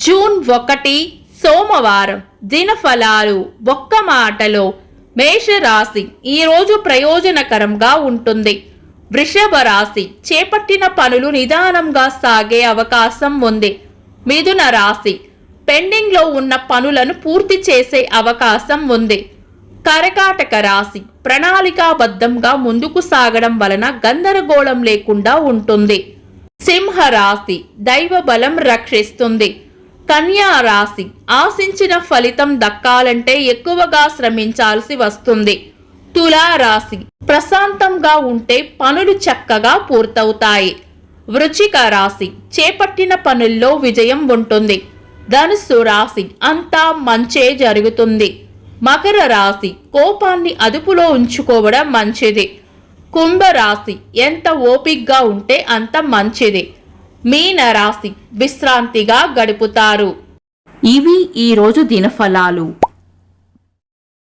June 1 సోమవారం దినఫలాలు ఒక్క మాటలో మేషరాశి ఈరోజు ప్రయోజనకరంగా ఉంటుంది. వృషభ రాశి చేపట్టిన పనులు నిదానంగా సాగే అవకాశం ఉంది. మిథున రాశి పెండింగ్లో ఉన్న పనులను పూర్తి చేసే అవకాశం ఉంది. కర్కాటక రాశి ప్రణాళికాబద్ధంగా ముందుకు సాగడం వలన గందరగోళం లేకుండా ఉంటుంది. సింహ రాశి దైవ బలం రక్షిస్తుంది. కన్యా రాశి ఆశించిన ఫలితం దక్కాలంటే ఎక్కువగా శ్రమించాల్సి వస్తుంది. తులా రాశి ప్రశాంతంగా ఉంటే పనులు చక్కగా పూర్తవుతాయి. వృశ్చిక రాశి చేపట్టిన పనుల్లో విజయం ఉంటుంది. ధనుస్సు రాశి అంతా మంచే జరుగుతుంది. మకర రాశి కోపాన్ని అదుపులో ఉంచుకోవడం మంచిది. కుంభరాశి ఎంత ఓపికగా ఉంటే అంత మంచిది. మీన రాశి విశ్రాంతిగా గడుపుతారు. ఇవి ఈరోజు దినఫలాలు.